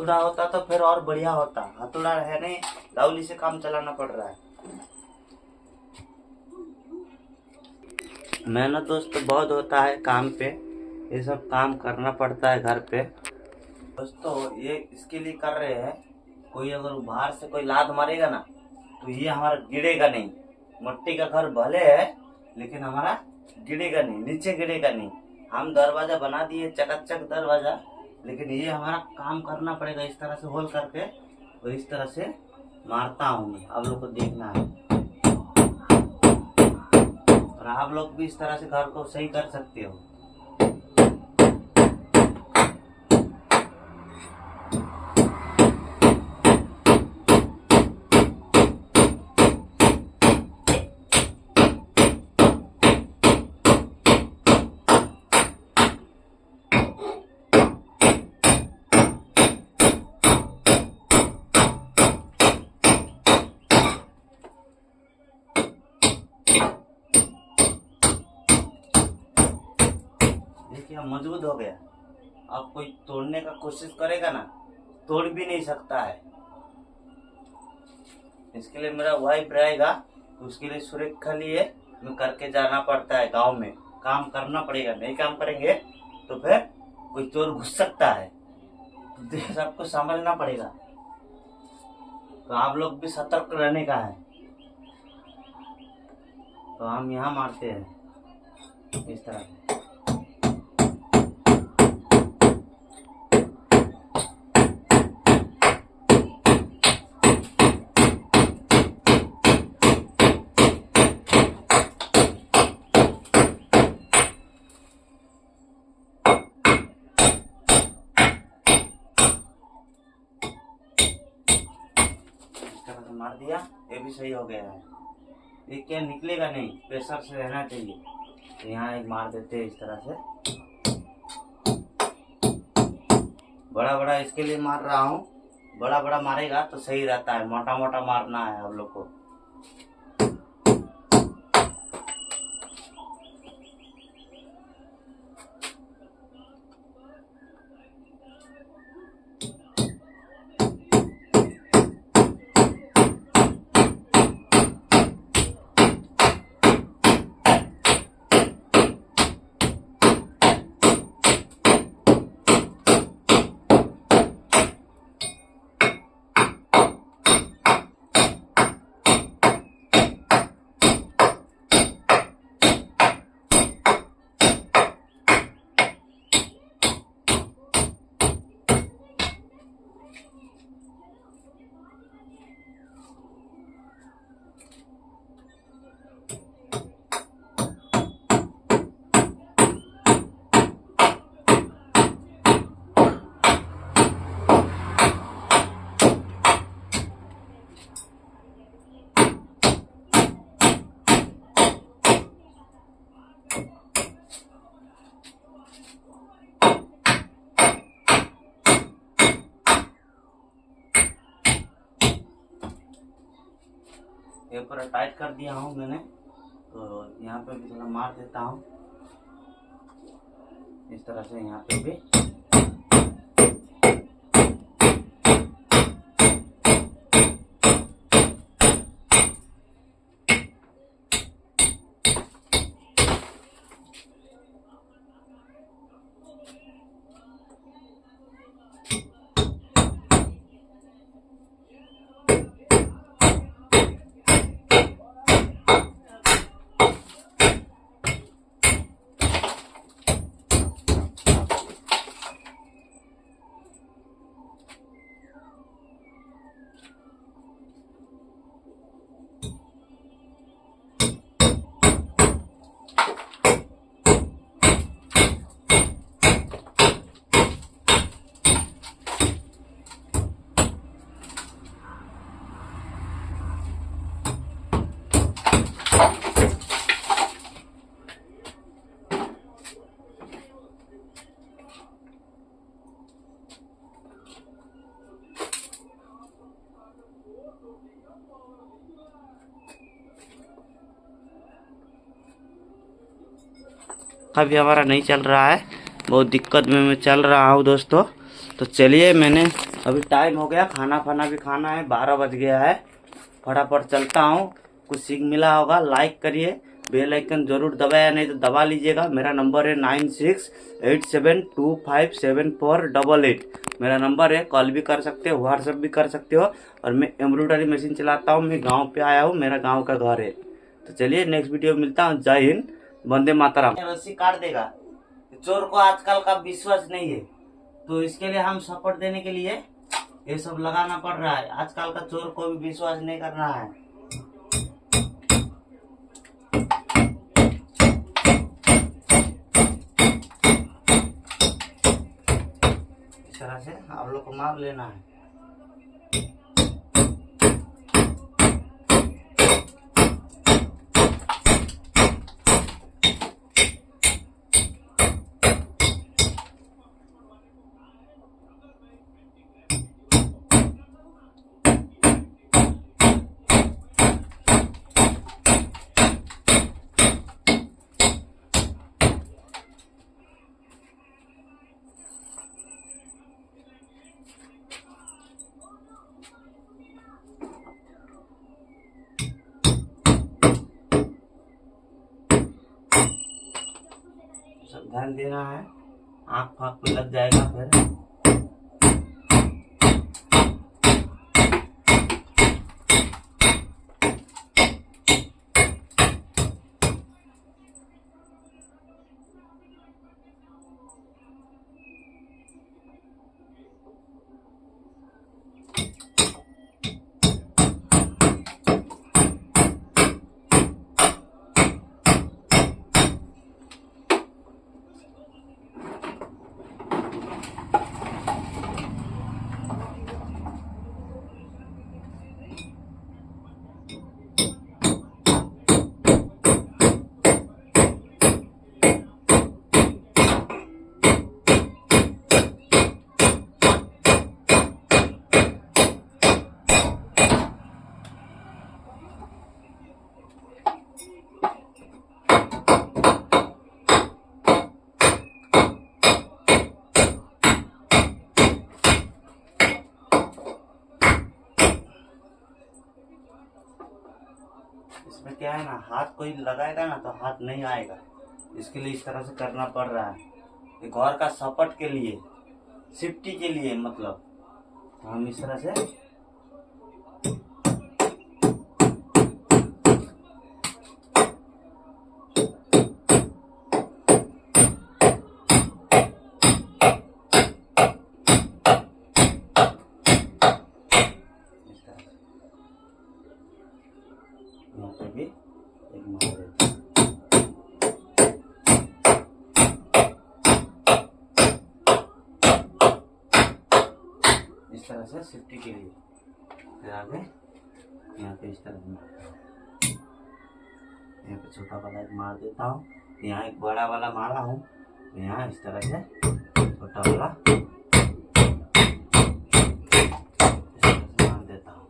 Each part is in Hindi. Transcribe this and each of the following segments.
हथौड़ा होता तो फिर और बढ़िया होता। हथौड़ा है नहीं, लाउली से काम चलाना पड़ रहा है। मेहनत दोस्तों बहुत होता है काम पे, ये सब काम करना पड़ता है घर पे। दोस्तों ये इसके लिए कर रहे हैं, कोई अगर बाहर से कोई लात मारेगा ना तो ये हमारा गिरेगा नहीं। मट्टी का घर भले है लेकिन हमारा गिरेगा नहीं, नीचे गिरेगा नहीं। हम दरवाजा बना दिए चकाचक दरवाजा, लेकिन ये हमारा काम करना पड़ेगा। इस तरह से होल करके और इस तरह से मारता हूँ मैं, आप लोग को देखना है। और आप लोग भी इस तरह से घर को सही कर सकते हो। देखिए मजबूत हो गया। अब कोई तोड़ने का कोशिश करेगा ना, तोड़ भी नहीं सकता है। इसके लिए मेरा वाइफ रहेगा तो उसके लिए सुरक्षा लिए मैं करके जाना पड़ता है। गांव में काम करना पड़ेगा, नहीं काम करेंगे तो फिर कोई चोर घुस सकता है, तो सबको संभालना पड़ेगा। तो आप लोग भी सतर्क रहने का है। तो हम यहाँ मारते हैं इस तरह से। मार दिया, ये भी सही हो गया है। ये क्या निकलेगा नहीं, प्रेशर से रहना चाहिए। तो यहाँ एक मार देते हैं इस तरह से। बड़ा बड़ा इसके लिए मार रहा हूँ, बड़ा बड़ा मारेगा तो सही रहता है। मोटा मोटा मारना है आप लोग को। ये पूरा टाइट कर दिया हूँ मैंने, तो यहाँ पे भी थोड़ा मार देता हूँ इस तरह से। यहाँ पे भी अभी हमारा नहीं चल रहा है, बहुत दिक्कत में मैं चल रहा हूँ दोस्तों। तो चलिए मैंने अभी टाइम हो गया, खाना फाना भी खाना है, 12 बज गया है। फटाफट चलता हूँ। कुछ सीख मिला होगा, लाइक करिए, बेल आइकन जरूर दबाया नहीं तो दबा लीजिएगा। मेरा नंबर है 9687257488। मेरा नंबर है, कॉल भी कर सकते हो, व्हाट्सएप भी कर सकते हो। और मैं एम्ब्रॉयडरी मशीन चलाता हूँ, मैं गाँव पे आया हूँ, मेरा गाँव का घर है। तो चलिए नेक्स्ट वीडियो में मिलता हूँ। जय हिंद, वंदे मातरम। रस्सी काट देगा। चोर को आजकल का विश्वास नहीं है, तो इसके लिए हम सपोर्ट देने के लिए ये सब लगाना पड़ रहा है। आजकल का चोर को भी विश्वास नहीं करना है। इस तरह से आप लोग को मार लेना है। सब ध्यान देना है, आँख फाँक पे लग जाएगा फिर। इसमें क्या है ना, हाथ कोई लगाएगा ना तो हाथ नहीं आएगा, इसके लिए इस तरह से करना पड़ रहा है। ये घर का सपोर्ट के लिए, सेफ्टी के लिए, मतलब हम इस तरह से यहाँ पे भी एक मार देते हैं। इस तरह से सेफ्टी के लिए। फिर आगे यहाँ पे इस तरह से यहाँ पे छोटा वाला एक मार देता हूँ, यहाँ एक बड़ा वाला मारा हूँ, यहाँ इस तरह से छोटा वाला मार देता हूँ।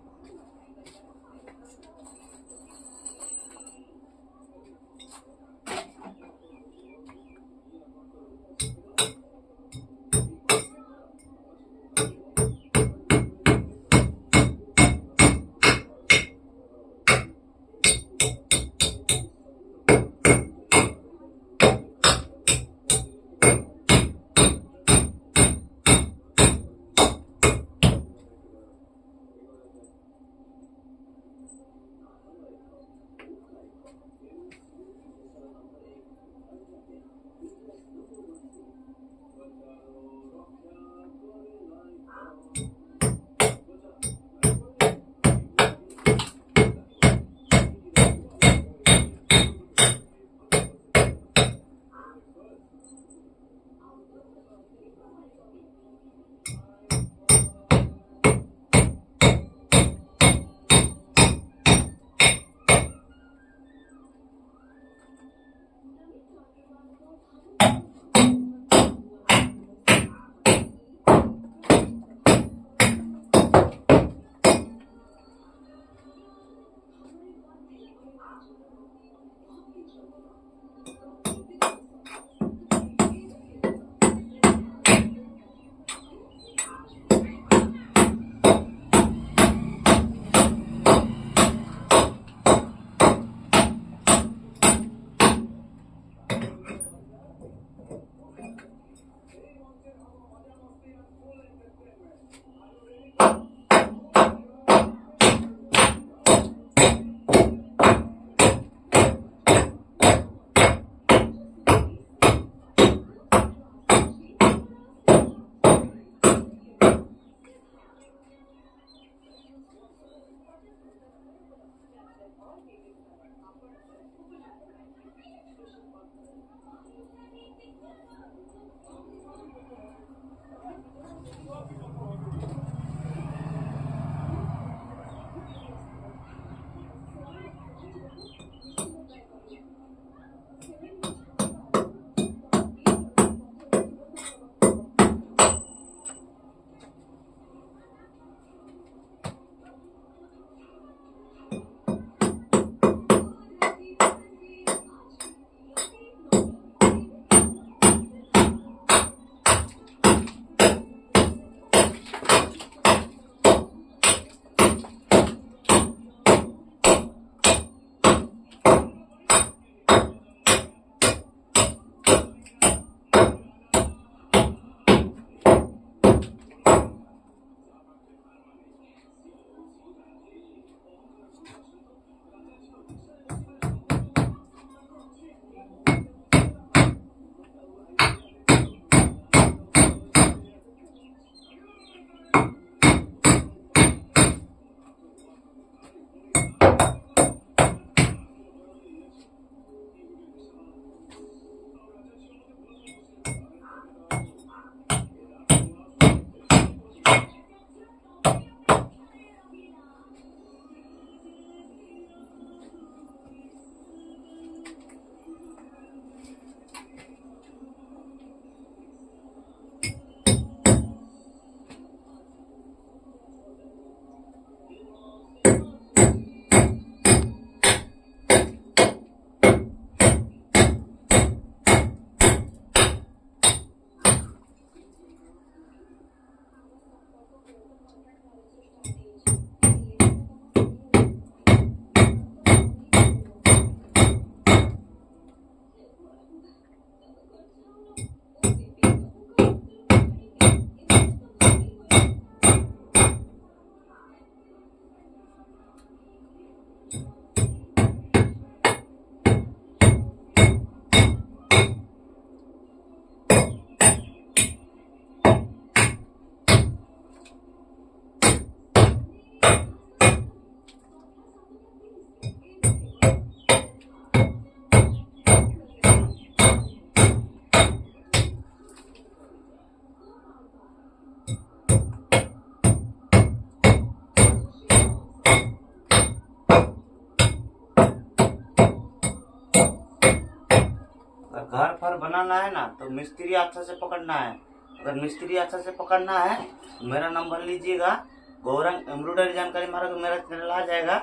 घर पर बनाना है ना तो मिस्त्री अच्छा से पकड़ना है। अगर मिस्त्री अच्छा से पकड़ना है तो मेरा नंबर लीजिएगा, गौरंग एम्ब्रॉयडरी जानकारी मारा तो मेरा चैनल आ जाएगा।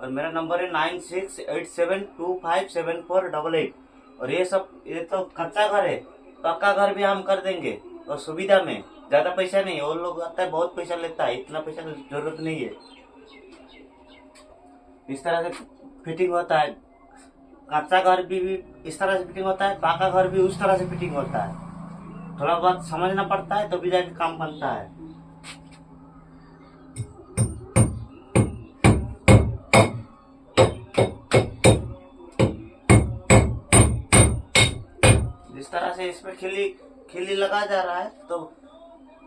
और मेरा नंबर है 9687257488। और ये तो कच्चा घर है, पक्का घर भी हम कर देंगे और सुविधा में। ज्यादा पैसा नहीं, और लोग आता है बहुत पैसा लेता है, इतना पैसा की जरूरत नहीं है। इस तरह से फिटिंग होता है। कच्चा घर भी इस तरह से फिटिंग होता है, पक्का घर भी उस तरह से फिटिंग होता है। थोड़ा बहुत समझना पड़ता है तो भी जाके काम बनता है। जिस तरह से इसमें खिल्ली लगा जा रहा है तो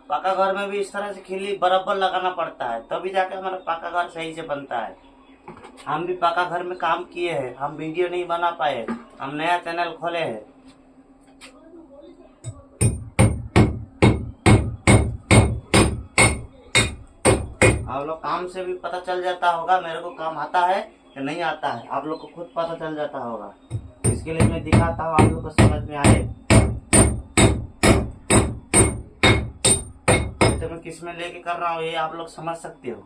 पक्का घर में भी इस तरह से खिल्ली बराबर लगाना पड़ता है, तभी जाके हमारा पक्का घर सही से बनता है। हम भी पक्का घर में काम किए हैं, हम वीडियो नहीं बना पाए, हम नया चैनल खोले हैं। आप लोग काम से भी पता चल जाता होगा मेरे को काम आता है या नहीं आता है, आप लोग को खुद पता चल जाता होगा। इसके लिए मैं दिखाता हूँ, आप लोग को समझ में आए। तो मैं किस में लेके कर रहा हूँ ये आप लोग समझ सकते हो।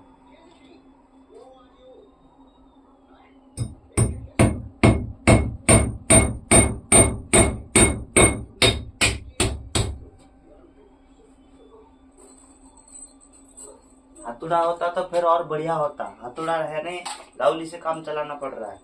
हथौड़ा होता तो फिर और बढ़िया होता, हथौड़ा है नहीं, लाउली से काम चलाना पड़ रहा है।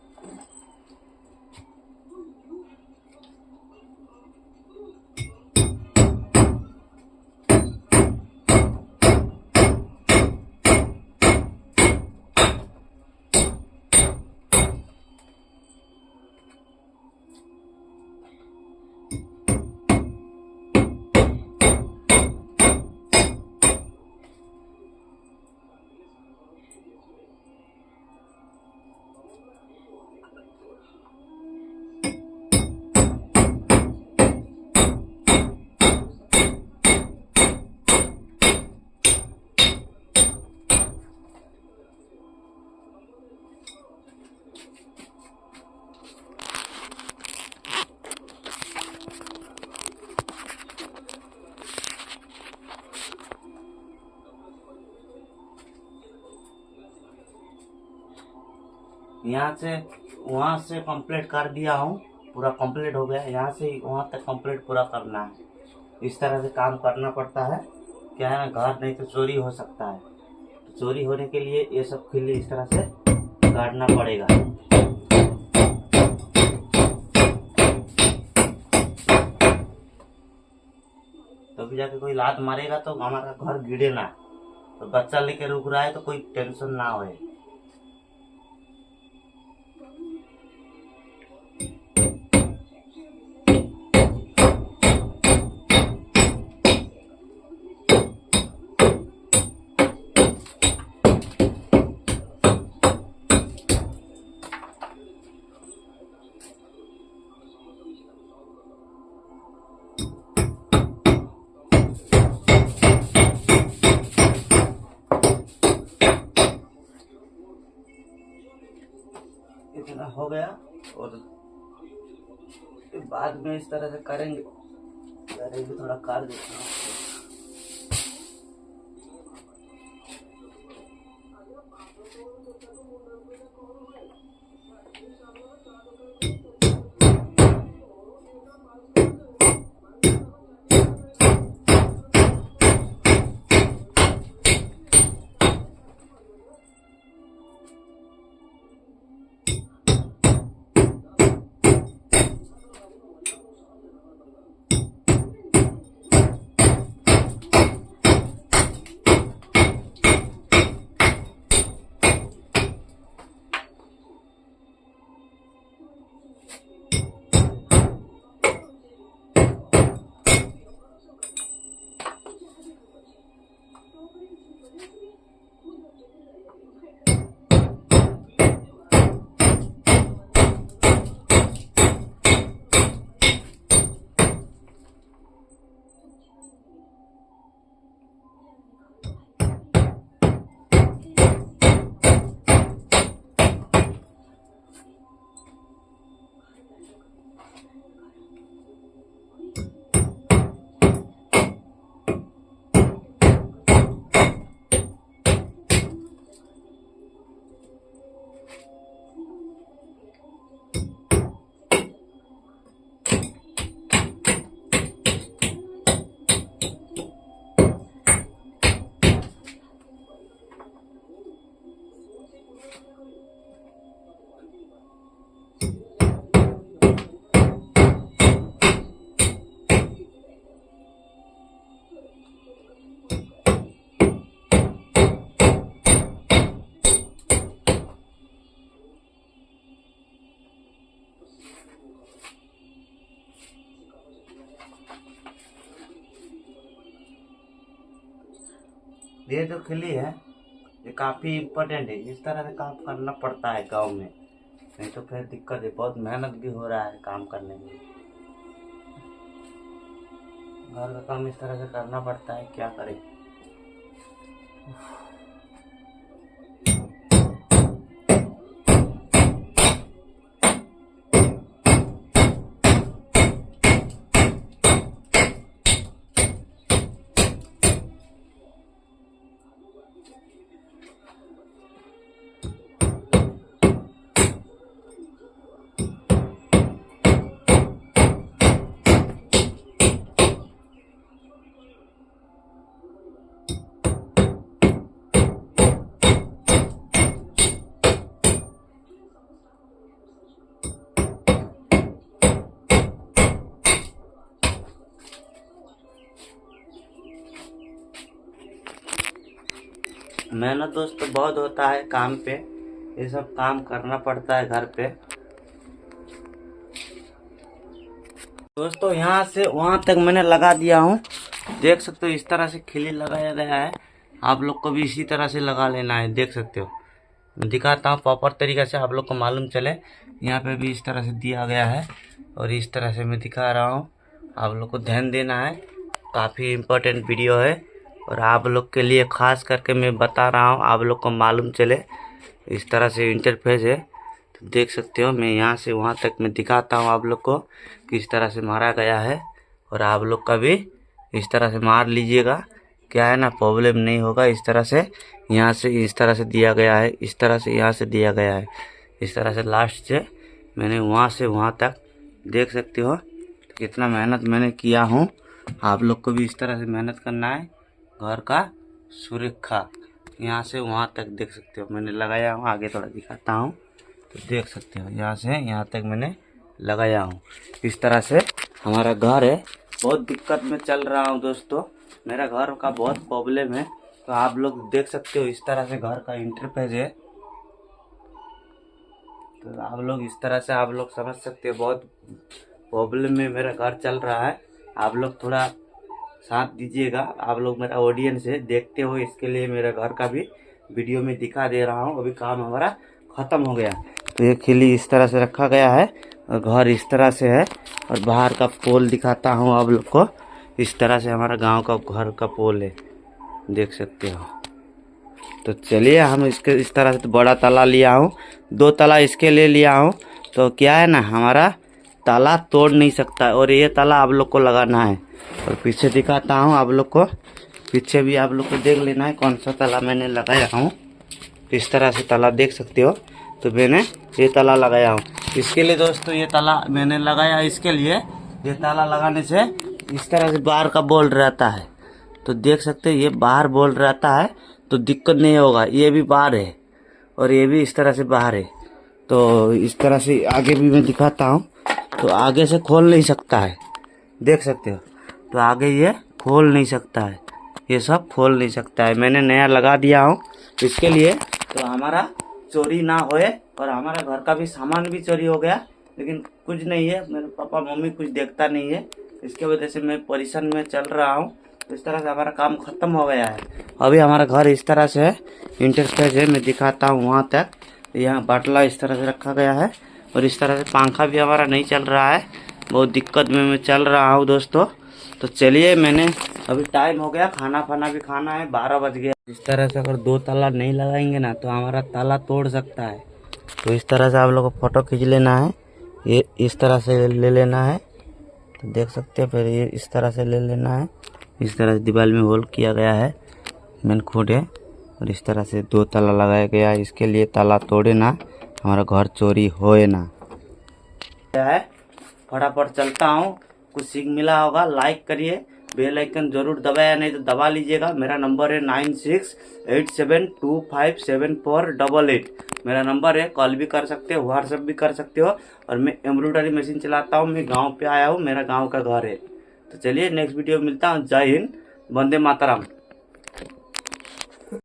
यहाँ से वहाँ से कंप्लीट कर दिया हूँ, पूरा कंप्लीट हो गया। यहाँ से वहाँ तक कंप्लीट पूरा करना है। इस तरह से काम करना पड़ता है। क्या है ना, घर नहीं तो चोरी हो सकता है। तो चोरी होने के लिए ये सब खिल्ली इस तरह से काटना पड़ेगा। तभी जाके कोई लात मारेगा तो हमारा घर गिरे ना। तो बच्चा लेके रुक रहा है तो कोई टेंशन ना होए। इतना हो गया और बाद में इस तरह से करेंगे थोड़ा कर देता हूँ। ये जो खिल्ली है ये काफ़ी इम्पोर्टेंट है। इस तरह से काम करना पड़ता है गांव में, नहीं तो फिर दिक्कत है। बहुत मेहनत भी हो रहा है काम करने में। घर का काम इस तरह से करना पड़ता है, क्या करें। मेहनत दोस्तों बहुत होता है काम पे। ये सब काम करना पड़ता है घर पे। दोस्तों यहाँ से वहाँ तक मैंने लगा दिया हूँ। देख सकते हो इस तरह से खिल्ली लगाया गया है। आप लोग को भी इसी तरह से लगा लेना है। देख सकते हो, मैं दिखाता हूँ प्रॉपर तरीके से, आप लोग को मालूम चले। यहाँ पे भी इस तरह से दिया गया है और इस तरह से मैं दिखा रहा हूँ। आप लोग को ध्यान देना है, काफ़ी इम्पोर्टेंट वीडियो है और आप लोग के लिए खास करके मैं बता रहा हूँ, आप लोग को मालूम चले। इस तरह से इंटरफेस है, तो देख सकते हो। मैं यहाँ से वहाँ तक मैं दिखाता हूँ आप लोग को किस तरह से मारा गया है। और आप लोग का भी इस तरह से मार लीजिएगा, क्या है ना, प्रॉब्लम नहीं होगा। इस तरह से यहाँ से इस तरह से दिया गया है, इस तरह से यहाँ से दिया गया है। इस तरह से लास्ट से मैंने वहाँ से वहाँ तक देख सकते हो कितना मेहनत मैंने किया हूँ। आप लोग को भी इस तरह से मेहनत करना है घर का सुरक्षा। यहाँ से वहाँ तक देख सकते हो मैंने लगाया हूँ। आगे थोड़ा दिखाता हूँ तो देख सकते हो यहाँ से यहाँ तक मैंने लगाया हूँ। इस तरह से हमारा घर है। बहुत दिक्कत में चल रहा हूँ दोस्तों, मेरा घर का बहुत प्रॉब्लम है। तो आप लोग देख सकते हो इस तरह से घर का इंटरफेस है। तो आप लोग इस तरह से आप लोग समझ सकते हो बहुत प्रॉब्लम में मेरा घर चल रहा है। आप लोग थोड़ा साथ दीजिएगा। आप लोग मेरा ऑडियंस है, देखते हो, इसके लिए मेरा घर का भी वीडियो में दिखा दे रहा हूँ। अभी काम हमारा ख़त्म हो गया। तो ये खिली इस तरह से रखा गया है और घर इस तरह से है। और बाहर का पोल दिखाता हूँ आप लोग को। इस तरह से हमारा गांव का घर का पोल है, देख सकते हो। तो चलिए हम इसके इस तरह से तो बड़ा ताला लिया हूँ, 2 ताला इसके ले लिया हूँ। तो क्या है ना, हमारा ताला तोड़ नहीं सकता। और ये ताला आप लोग को लगाना है। और पीछे दिखाता हूँ आप लोग को, पीछे भी आप लोग को देख लेना है कौन सा ताला मैंने लगाया हूँ। इस तरह से ताला देख सकते हो। तो मैंने ये ताला लगाया हूँ इसके लिए दोस्तों। ये ताला मैंने लगाया इसके लिए, ये ताला लगाने से इस तरह से बाहर का बोल रहता है। तो देख सकते हैं ये बाहर बोल रहता है तो दिक्कत नहीं होगा। ये भी बाहर है और ये भी इस तरह से बाहर है। तो इस तरह से आगे भी मैं दिखाता हूँ। तो आगे से खोल नहीं सकता है, देख सकते हो। तो आगे ये खोल नहीं सकता है, ये सब खोल नहीं सकता है। मैंने नया लगा दिया हूँ इसके लिए, तो हमारा चोरी ना होए। और हमारा घर का भी सामान भी चोरी हो गया, लेकिन कुछ नहीं है, मेरे पापा मम्मी कुछ देखता नहीं है, इसके वजह से मैं परेशान में चल रहा हूँ। इस तरह से हमारा काम खत्म हो गया है। अभी हमारा घर इस तरह से है, इंटरफेस है, मैं दिखाता हूँ वहाँ तक। यहाँ बाटला इस तरह से रखा गया है और इस तरह से पंखा भी हमारा नहीं चल रहा है। बहुत दिक्कत में मैं चल रहा हूँ दोस्तों। तो चलिए, मैंने अभी टाइम हो गया, खाना फाना भी खाना है, 12 बज गया। इस तरह से अगर 2 ताला नहीं लगाएंगे ना तो हमारा ताला तोड़ सकता है। तो इस तरह से आप लोग को फोटो खींच लेना है, ये इस तरह से ले लेना है। तो देख सकते हैं, फिर ये इस तरह से ले लेना है। इस तरह से दीवार में होल किया गया है, मेन खोड है। और इस तरह से 2 ताला लगाया गया है, इसके लिए ताला तोड़े ना, हमारा घर चोरी होए ना। है फटाफट चलता हूँ। कुछ सीख मिला होगा, लाइक करिए, बेल आइकन जरूर दबाया नहीं तो दबा लीजिएगा। मेरा नंबर है 9687257488। मेरा नंबर है, कॉल भी कर सकते हो, व्हाट्सएप भी कर सकते हो। और मैं एम्ब्रॉयडरी मशीन चलाता हूँ, मैं गांव पे आया हूँ, मेरा गांव का घर है। तो चलिए नेक्स्ट वीडियो में मिलता हूँ। जय हिंद, वंदे मातरम।